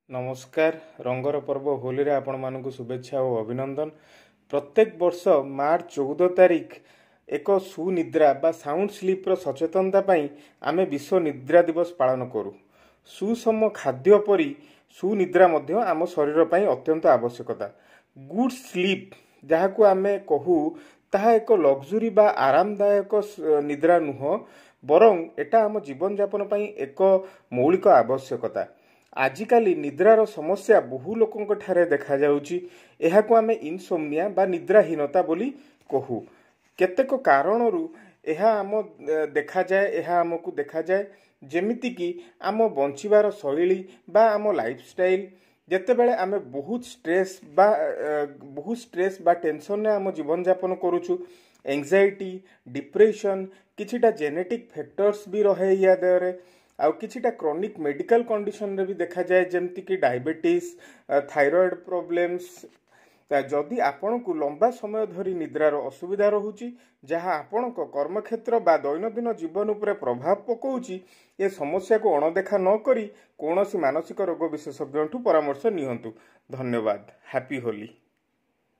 नमस्कार रंगर पर्व होली रे आपण मानकु शुभेच्छा और अभिनंदन। प्रत्येक वर्ष मार्च 14 तारिख एक सुनिद्रा बा साउंड स्लीप रो सचेतनता पई आमे विश्व निद्रा दिवस पालन करू। सुसम खाद्य परी सुनिद्रा मध्य आम शरीर पई अत्यंत आवश्यकता। गुड स्लीप जहाँ को आमे कहू ताहा एक लग्जरी बा आरामदायक निद्रा नुह बरं एटा आम जीवन यापन पई एक मौलिक आवश्यकता। आजिकाली निद्रार समस्या बहु लोकों ठारे देखा जाउची। एहाको आमे इनसोमनिया बा निद्राहीनता बोली कहू। केतेक कारणरू एहा आम देखा जाए एहा आमको देखा जाए जेमिति कि आम बंचिबार शैली बा आम लाइफस्टाइल जेतेबेले आमे बहुत स्ट्रेस बा टेंशन ने आम जीवन यापन करूछु। एंजाइटी डिप्रेशन किछिटा जेनेटिक फैक्टर्स भी रहे या देरे आउ किछिटा क्रोनिक मेडिकल कंडीशन रे भी देखा जाए जेमती कि डायबिटीज थायराइड प्रॉब्लम्स। जदि आपण को लंबा समय धरी निद्रार असुविधा रहुची जहाँ आपण को कर्मक्षेत्र बा दैनंदिन जीवन उपरे प्रभाव पकाउची ए समस्या को अणदेखा न करी कौनसी मानसिक रोग विशेषज्ञ परामर्श नियंतु। धन्यवाद। हैप्पी होली।